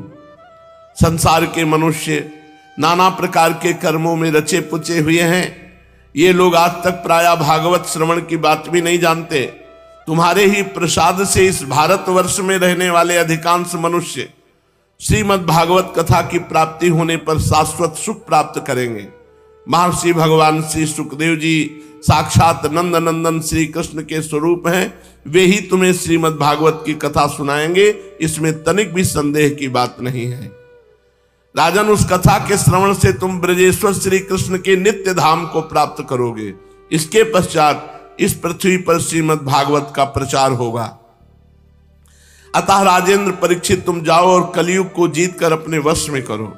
संसार के मनुष्य नाना प्रकार के कर्मों में रचे पुचे हुए हैं। ये लोग आज तक प्रायः भागवत श्रवण की बात भी नहीं जानते। तुम्हारे ही प्रसाद से इस भारतवर्ष में रहने वाले अधिकांश मनुष्य श्रीमद् भागवत कथा की प्राप्ति होने पर शाश्वत सुख प्राप्त करेंगे। महर्षि भगवान श्री सुखदेव जी साक्षात नंद नंदन श्री कृष्ण के स्वरूप हैं, वे ही तुम्हें श्रीमद् भागवत की कथा सुनाएंगे, इसमें तनिक भी संदेह की बात नहीं है। राजन, उस कथा के श्रवण से तुम ब्रजेश्वर श्री कृष्ण के नित्य धाम को प्राप्त करोगे। इसके पश्चात इस पृथ्वी पर श्रीमद् भागवत का प्रचार होगा। अतः राजेंद्र परीक्षित, तुम जाओ और कलयुग को जीत कर अपने वश में करो।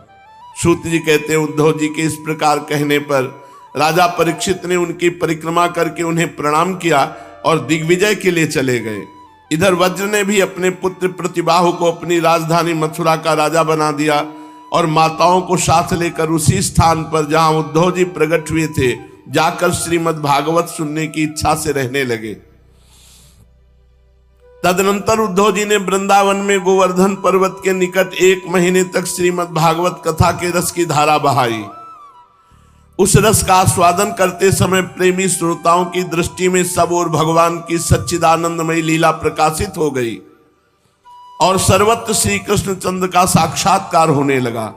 सूत जी कहते हैं, उद्धव जी के इस प्रकार कहने पर राजा परीक्षित ने उनकी परिक्रमा करके उन्हें प्रणाम किया और दिग्विजय के लिए चले गए। इधर वज्र ने भी अपने पुत्र प्रतिबाहु को अपनी राजधानी मथुरा का राजा बना दिया और माताओं को साथ लेकर उसी स्थान पर जहां उद्धव जी प्रकट हुए थे जाकर श्रीमद् भागवत सुनने की इच्छा से रहने लगे। तदनंतर उद्धव जी ने वृंदावन में गोवर्धन पर्वत के निकट 1 महीने तक श्रीमद् भागवत कथा के रस की धारा बहाई। उस रस का आस्वादन करते समय प्रेमी श्रोताओं की दृष्टि में सब ओर भगवान की सच्चिदानंदमयी लीला प्रकाशित हो गई और सर्वत्र श्री कृष्णचंद्र का साक्षात्कार होने लगा।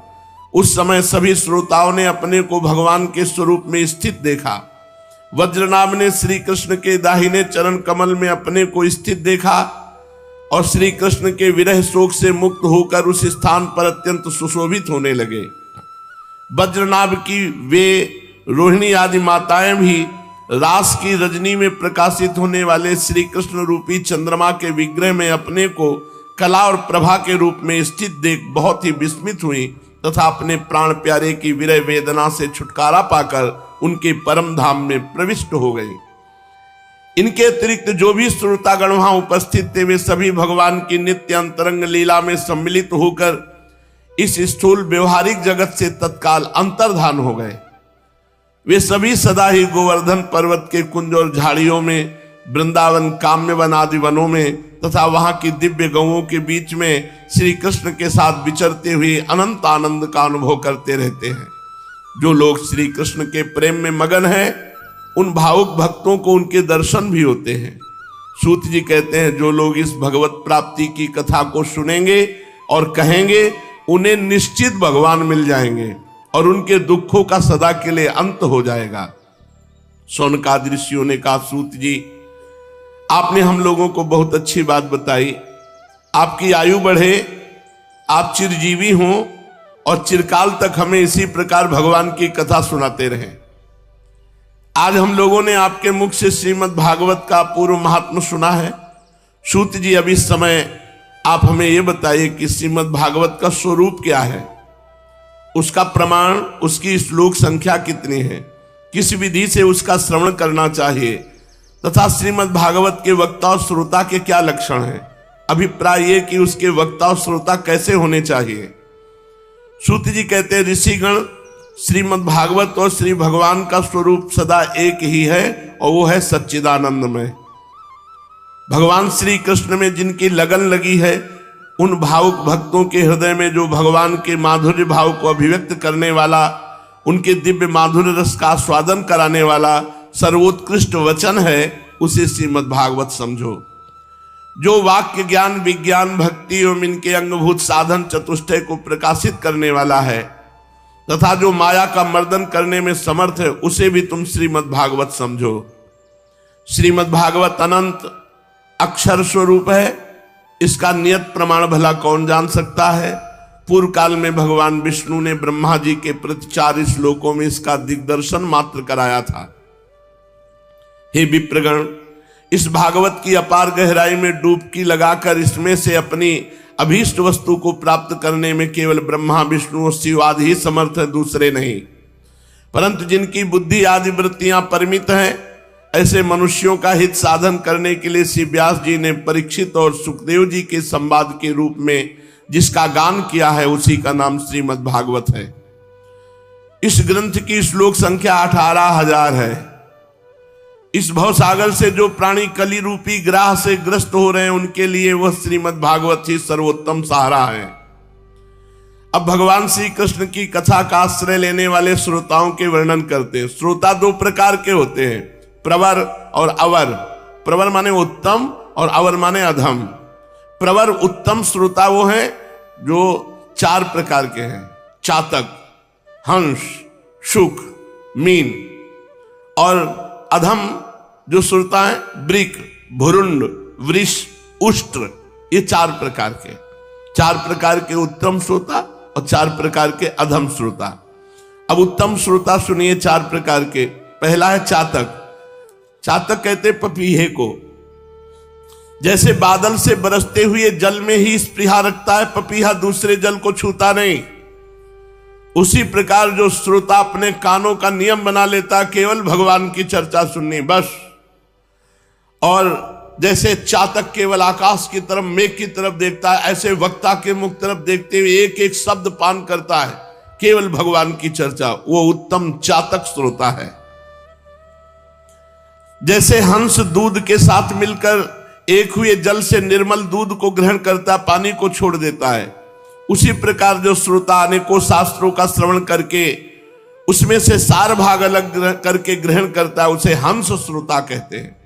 उस समय सभी श्रोताओं ने अपने को भगवान के स्वरूप में स्थित देखा। वज्रनाभ ने श्री कृष्ण के दाहिने चरण कमल में अपने को स्थित देखा और श्री कृष्ण के विरह शोक से मुक्त होकर उस स्थान पर अत्यंत सुशोभित होने लगे। वज्रनाभ की वे रोहिणी आदि माताएं भी रास की रजनी में प्रकाशित होने वाले श्री कृष्ण रूपी चंद्रमा के विग्रह में अपने को कला और प्रभा के रूप में स्थित देख बहुत ही विस्मित हुई तथा अपने प्राण प्यारे की विरह वेदना से छुटकारा पाकर उनके परम धाम में प्रविष्ट हो गए। इनके अतिरिक्त जो भी श्रोतागण वहां उपस्थित थे वे सभी भगवान की नित्य अंतरंग लीला में सम्मिलित होकर इस स्थूल व्यवहारिक जगत से तत्काल अंतर्धान हो गए। वे सभी सदा ही गोवर्धन पर्वत के कुंज और झाड़ियों में, वृंदावन काम्य वन आदि वनों में तथा वहां की दिव्य गौओं के बीच में श्री कृष्ण के साथ विचरते हुए अनंत आनंद का अनुभव करते रहते हैं। जो लोग श्री कृष्ण के प्रेम में मगन हैं उन भावुक भक्तों को उनके दर्शन भी होते हैं। सूत जी कहते हैं, जो लोग इस भगवत प्राप्ति की कथा को सुनेंगे और कहेंगे उन्हें निश्चित भगवान मिल जाएंगे और उनके दुखों का सदा के लिए अंत हो जाएगा। शौनकादि ऋषियों ने कहा, सूत जी आपने हम लोगों को बहुत अच्छी बात बताई, आपकी आयु बढ़े, आप चिरजीवी हों और चिरकाल तक हमें इसी प्रकार भगवान की कथा सुनाते रहें। आज हम लोगों ने आपके मुख से श्रीमद् भागवत का पूर्व महात्म्य सुना है। सूत जी अब इस समय आप हमें यह बताइए कि श्रीमद् भागवत का स्वरूप क्या है, उसका प्रमाण, उसकी श्लोक संख्या कितनी है, किस विधि से उसका श्रवण करना चाहिए तथा श्रीमद् भागवत के वक्ता और श्रोता के क्या लक्षण हैं, अभिप्राय ये कि उसके वक्ता और श्रोता कैसे होने चाहिए। सूत जी कहते हैं, ऋषिगण श्रीमद् भागवत और श्री भगवान का स्वरूप सदा एक ही है और वो है सच्चिदानंदमय। भगवान श्री कृष्ण में जिनकी लगन लगी है उन भावुक भक्तों के हृदय में जो भगवान के माधुर्य भाव को अभिव्यक्त करने वाला, उनके दिव्य माधुर्य रस का आस्वादन कराने वाला सर्वोत्कृष्ट वचन है, उसे श्रीमद् भागवत समझो। जो वाक्य ज्ञान विज्ञान भक्ति एवं इनके अंगभूत साधन चतुष्टय को प्रकाशित करने वाला है तथा जो माया का मर्दन करने में समर्थ है, उसे भी तुम श्रीमद् भागवत समझो। श्रीमद् भागवत अनंत अक्षर स्वरूप है, इसका नियत प्रमाण भला कौन जान सकता है। पूर्व काल में भगवान विष्णु ने ब्रह्मा जी के प्रति 4 श्लोकों में इसका दिग्दर्शन मात्र कराया था। हे विप्रगण, इस भागवत की अपार गहराई में डुबकी लगाकर इसमें से अपनी अभीष्ट वस्तु को प्राप्त करने में केवल ब्रह्मा विष्णु और शिव आदि ही समर्थ है, दूसरे नहीं। परंतु जिनकी बुद्धि आदि वृत्तियां परिमित हैं, ऐसे मनुष्यों का हित साधन करने के लिए श्री व्यास जी ने परीक्षित और सुखदेव जी के संवाद के रूप में जिसका गान किया है, उसी का नाम श्रीमद् भागवत है। इस ग्रंथ की श्लोक संख्या 18,000 है। इस भवसागर से जो प्राणी कली रूपी ग्राह से ग्रस्त हो रहे हैं, उनके लिए वह श्रीमद् भागवत ही सर्वोत्तम सहारा है। अब भगवान श्री कृष्ण की कथा का आश्रय लेने वाले श्रोताओं के वर्णन करते हैं। श्रोता 2 प्रकार के होते हैं, प्रवर और अवर। प्रवर माने उत्तम और अवर माने अधम। प्रवर उत्तम श्रोता वो हैं जो 4 प्रकार के हैं, चातक, हंस, शुक, मीन। और अधम जो श्रोता है, वृक, भुरुंड, वृष, उष्ट्र। ये 4 प्रकार के उत्तम श्रोता और 4 प्रकार के अधम श्रोता। अब उत्तम श्रोता सुनिए 4 प्रकार के। पहला है चातक। चातक कहते पपीहे को। जैसे बादल से बरसते हुए जल में ही स्पृहा रखता है पपीहा, दूसरे जल को छूता नहीं, उसी प्रकार जो श्रोता अपने कानों का नियम बना लेता केवल भगवान की चर्चा सुननी बस। और जैसे चातक केवल आकाश की तरफ, मेघ की तरफ देखता है, ऐसे वक्ता के मुख तरफ देखते हुए एक एक शब्द पान करता है, केवल भगवान की चर्चा। वो उत्तम चातक श्रोता है। जैसे हंस दूध के साथ मिलकर एक हुए जल से निर्मल दूध को ग्रहण करता, पानी को छोड़ देता है, उसी प्रकार जो श्रोता अनेकों शास्त्रों का श्रवण करके उसमें से सार भाग अलग करके ग्रहण करता है, उसे हंस श्रोता कहते हैं।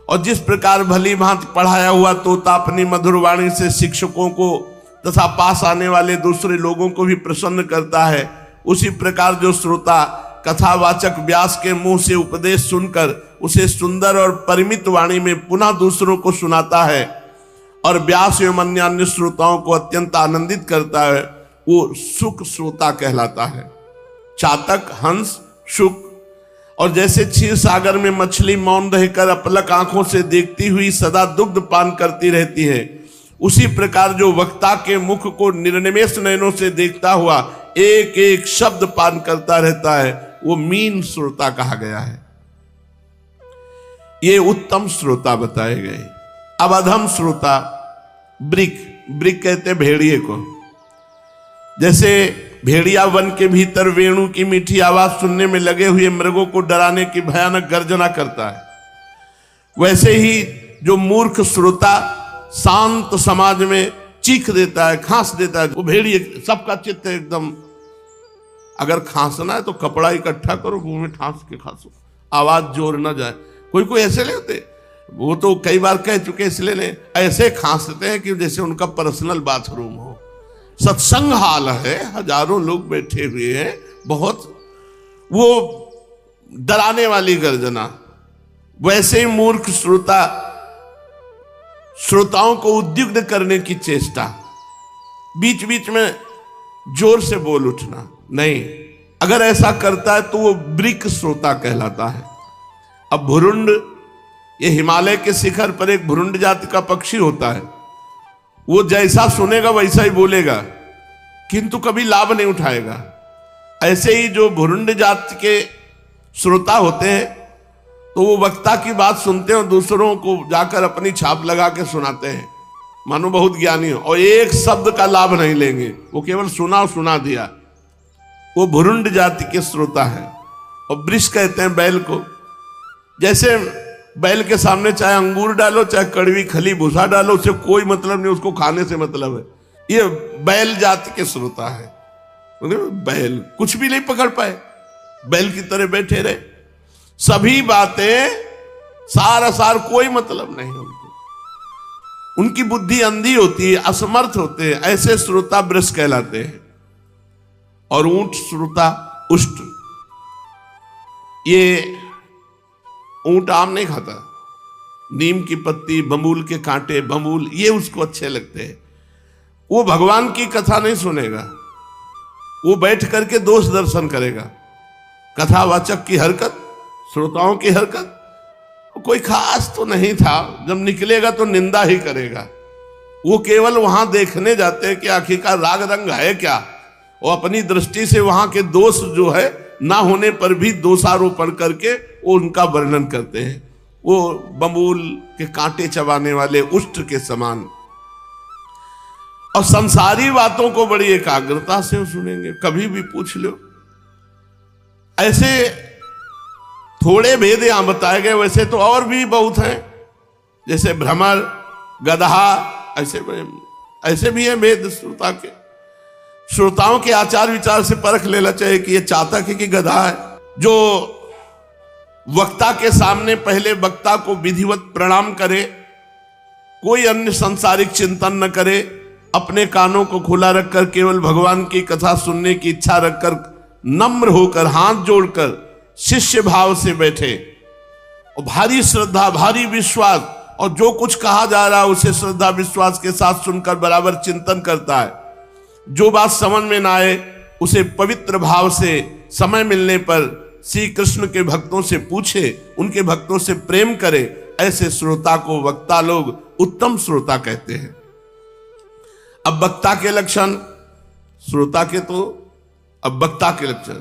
और जिस प्रकार भली भांति पढ़ाया हुआ तोता अपनी मधुर वाणी से शिक्षकों को तथा पास आने वाले दूसरे लोगों को भी प्रसन्न करता है, उसी प्रकार जो श्रोता कथावाचक व्यास के मुंह से उपदेश सुनकर उसे सुंदर और परिमित वाणी में पुनः दूसरों को सुनाता है और व्यास एवं अन्य श्रोताओं को अत्यंत आनंदित करता है, वो सुख श्रोता कहलाता है। चातक, हंस, शुक। और जैसे क्षीर सागर में मछली मौन रहकर अपलक आंखों से देखती हुई सदा दुग्ध पान करती रहती है, उसी प्रकार जो वक्ता के मुख को निर्निमेष नयनों से देखता हुआ एक एक शब्द पान करता रहता है, वो मीन श्रोता कहा गया है। ये उत्तम श्रोता बताए गए। अब अधम श्रोता ब्रिक। ब्रिक कहते भेड़िए को। जैसे भेड़िया वन के भीतर वेणु की मीठी आवाज सुनने में लगे हुए मृगों को डराने की भयानक गर्जना करता है, वैसे ही जो मूर्ख श्रोता शांत समाज में चीख देता है, खांस देता है, वो भेड़िए। सबका चित्त एकदम, अगर खांसना है तो कपड़ा इकट्ठा करो, मुंह में ठांस के खांसो, आवाज जोर ना जाए। कोई कोई ऐसे नहीं होते, वो तो कई बार कह चुके इसलिए नहीं, ऐसे खांसते हैं कि जैसे उनका पर्सनल बाथरूम हो। सत्संग हाल है, हजारों लोग बैठे हुए हैं, बहुत वो डराने वाली गर्जना। वैसे ही मूर्ख श्रोता, श्रोताओं को उद्विग्न करने की चेष्टा, बीच बीच में जोर से बोल उठना नहीं, अगर ऐसा करता है तो वो ब्रिक श्रोता कहलाता है। अब भुरुंड, ये हिमालय के शिखर पर एक भुरुंड जाति का पक्षी होता है, वो जैसा सुनेगा वैसा ही बोलेगा, किंतु कभी लाभ नहीं उठाएगा। ऐसे ही जो भुरुंड जाति के श्रोता होते हैं, तो वो वक्ता की बात सुनते हैं और दूसरों को जाकर अपनी छाप लगा के सुनाते हैं, मानो बहुत ज्ञानी हो, और एक शब्द का लाभ नहीं लेंगे, वो केवल सुना दिया। वो भुरुंड जाति के श्रोता है। और वृष कहते हैं बैल को। जैसे बैल के सामने चाहे अंगूर डालो, चाहे कड़वी खली भूसा डालो, उसे कोई मतलब नहीं, उसको खाने से मतलब है। ये बैल जाति के श्रोता है। बैल कुछ भी नहीं पकड़ पाए, बैल की तरह बैठे रहे, सभी बातें सारा सार कोई मतलब नहीं उनको। उनकी बुद्धि अंधी होती है, असमर्थ होते हैं, ऐसे श्रोता वृष कहलाते हैं। और ऊंट श्रोता उष्ट। ये ऊंट आम नहीं खाता, नीम की पत्ती, बबूल के कांटे, बबूल ये उसको अच्छे लगते हैं। वो भगवान की कथा नहीं सुनेगा, वो बैठ करके दोष दर्शन करेगा। कथावाचक की हरकत, श्रोताओं की हरकत कोई खास तो नहीं था, जब निकलेगा तो निंदा ही करेगा। वो केवल वहां देखने जाते हैं कि आखिरकार राग रंग है क्या, और अपनी दृष्टि से वहां के दोष जो है ना होने पर भी दोषारोपण करके वो उनका वर्णन करते हैं। वो बबूल के कांटे चबाने वाले उष्ट के समान। और संसारी बातों को बड़ी एकाग्रता से सुनेंगे, कभी भी पूछ लो। ऐसे थोड़े भेद यहां बताए गए, वैसे तो और भी बहुत हैं, जैसे भ्रमर, गदहा, ऐसे भी हैं भेद श्रोता के। श्रोताओं के आचार विचार से परख लेना चाहिए कि ये चातक है कि गधा है। जो वक्ता के सामने पहले वक्ता को विधिवत प्रणाम करे, कोई अन्य सांसारिक चिंतन न करे, अपने कानों को खुला रखकर केवल भगवान की कथा सुनने की इच्छा रखकर नम्र होकर हाथ जोड़कर शिष्य भाव से बैठे, और भारी श्रद्धा, भारी विश्वास, और जो कुछ कहा जा रहा है उसे श्रद्धा विश्वास के साथ सुनकर बराबर चिंतन करता है। जो बात समझ में ना आए उसे पवित्र भाव से समय मिलने पर श्री कृष्ण के भक्तों से पूछे, उनके भक्तों से प्रेम करे। ऐसे श्रोता को वक्ता लोग उत्तम श्रोता कहते हैं। अब वक्ता के लक्षण, श्रोता के तो अब वक्ता के लक्षण,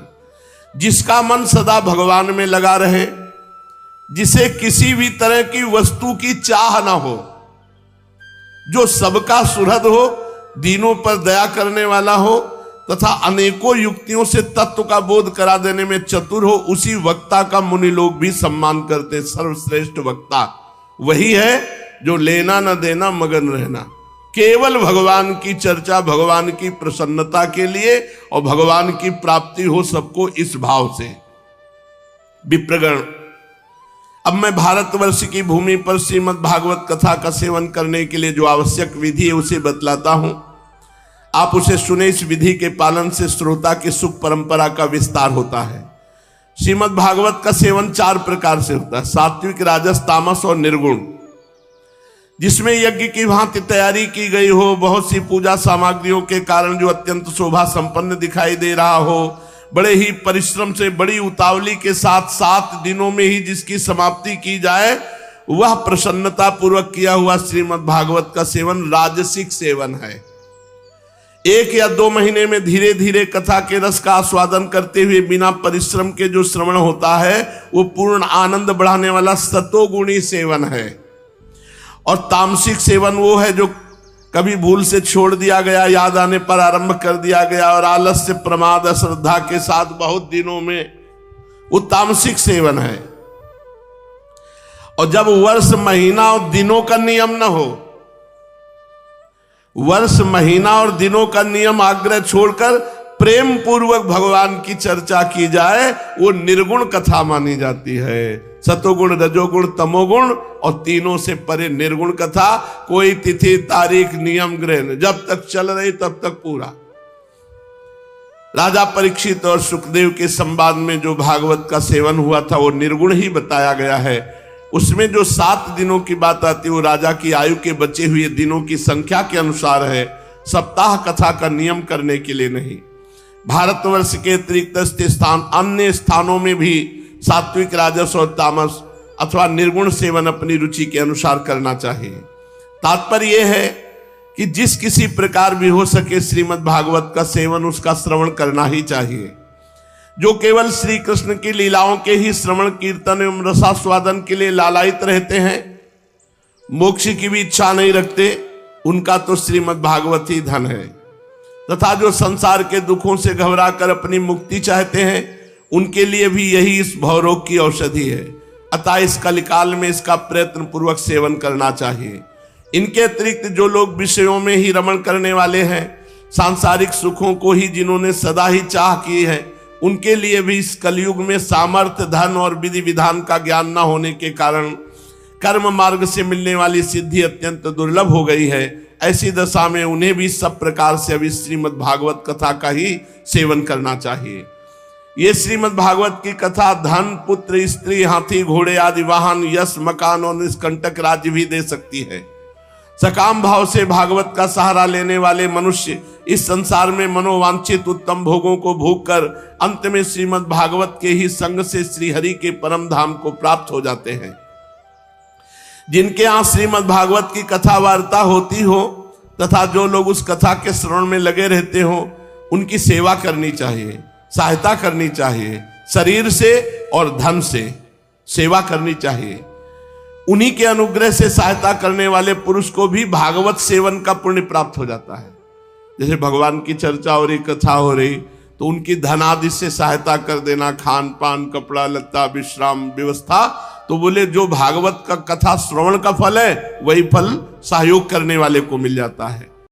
जिसका मन सदा भगवान में लगा रहे, जिसे किसी भी तरह की वस्तु की चाह ना हो, जो सबका सुहृद हो, दीनों पर दया करने वाला हो तथा अनेकों युक्तियों से तत्व का बोध करा देने में चतुर हो, उसी वक्ता का मुनि लोग भी सम्मान करते। सर्वश्रेष्ठ वक्ता वही है जो लेना न देना मगन रहना, केवल भगवान की चर्चा, भगवान की प्रसन्नता के लिए और भगवान की प्राप्ति हो सबको, इस भाव से। विप्रगण, अब मैं भारतवर्ष की भूमि पर श्रीमद् भागवत कथा का सेवन करने के लिए जो आवश्यक विधि है उसे बतलाता हूं। आप उसे सुने। इस विधि के पालन से श्रोता की सुख परंपरा का विस्तार होता है। श्रीमद् भागवत का सेवन 4 प्रकार से होता है, सात्विक, राजस, तामस और निर्गुण। जिसमें यज्ञ की भांति तैयारी की गई हो, बहुत सी पूजा सामग्रियों के कारण जो अत्यंत शोभा संपन्न दिखाई दे रहा हो, बड़े ही परिश्रम से, बड़ी उतावली के साथ 7 दिनों में ही जिसकी समाप्ति की जाए, वह प्रसन्नता पूर्वक किया हुआ श्रीमद् भागवत का सेवन राजसिक सेवन है। 1 या 2 महीने में धीरे धीरे कथा के रस का आस्वादन करते हुए बिना परिश्रम के जो श्रवण होता है, वो पूर्ण आनंद बढ़ाने वाला सतोगुणी सेवन है। और तामसिक सेवन वो है जो कभी भूल से छोड़ दिया गया, याद आने पर आरंभ कर दिया गया, और आलस्य, प्रमाद, अश्रद्धा के साथ बहुत दिनों में, वो तामसिक सेवन है। और जब वर्ष, महीना और दिनों का नियम न हो, वर्ष, महीना और दिनों का नियम आग्रह छोड़कर प्रेम पूर्वक भगवान की चर्चा की जाए, वो निर्गुण कथा मानी जाती है। सतोगुण, रजोगुण, तमोगुण और तीनों से परे निर्गुण कथा। कोई तिथि, तारीख, नियम, ग्रहण, जब तक चल रही तब तक पूरा। राजा परीक्षित और सुखदेव के संवाद में जो भागवत का सेवन हुआ था वो निर्गुण ही बताया गया है। उसमें जो 7 दिनों की बात आती है वो राजा की आयु के बचे हुए दिनों की संख्या के अनुसार है, सप्ताह कथा का नियम करने के लिए नहीं। भारतवर्ष के अतिरिक्त स्थान, अन्य स्थानों में भी सात्विक, राजस और तामस अथवा निर्गुण सेवन अपनी रुचि के अनुसार करना चाहिए। तात्पर्य यह है कि जिस किसी प्रकार भी हो सके श्रीमद् भागवत का सेवन, उसका श्रवण करना ही चाहिए। जो केवल श्री कृष्ण की लीलाओं के ही श्रवण, कीर्तन एवं रसास्वादन के लिए लालायित रहते हैं, मोक्ष की भी इच्छा नहीं रखते, उनका तो श्रीमद् भागवत ही धन है। तथा जो संसार के दुखों से घबराकर अपनी मुक्ति चाहते हैं, उनके लिए भी यही इस भवरोग की औषधि है। अतः इस कलिकाल में इसका प्रयत्न पूर्वक सेवन करना चाहिए। इनके अतिरिक्त जो लोग विषयों में ही रमण करने वाले हैं, सांसारिक सुखों को ही जिन्होंने सदा ही चाह की है, उनके लिए भी इस कलयुग में सामर्थ्य, धन और विधि विधान का ज्ञान न होने के कारण कर्म मार्ग से मिलने वाली सिद्धि अत्यंत दुर्लभ हो गई है। ऐसी दशा में उन्हें भी सब प्रकार से अभी श्रीमद् भागवत कथा का ही सेवन करना चाहिए। ये श्रीमद् भागवत की कथा धन, पुत्र, स्त्री, हाथी, घोड़े आदि वाहन, यश, मकान और निष्कंटक राज्य भी दे सकती है। सकाम भाव से भागवत का सहारा लेने वाले मनुष्य इस संसार में मनोवांछित उत्तम भोगों को भोग कर अंत में श्रीमद् भागवत के ही संग से श्रीहरि के परम धाम को प्राप्त हो जाते हैं। जिनके यहाँ श्रीमद् भागवत की कथा वार्ता होती हो तथा जो लोग उस कथा के श्रवण में लगे रहते हो, उनकी सेवा करनी चाहिए, सहायता करनी चाहिए, शरीर से और धन से सेवा करनी चाहिए। उन्हीं के अनुग्रह से सहायता करने वाले पुरुष को भी भागवत सेवन का पुण्य प्राप्त हो जाता है। जैसे भगवान की चर्चा हो रही, कथा हो रही, तो उनकी धन आदि से सहायता कर देना, खान पान, कपड़ा लत्ता, विश्राम व्यवस्था, तो बोले जो भागवत का कथा श्रवण का फल है वही फल सहयोग करने वाले को मिल जाता है।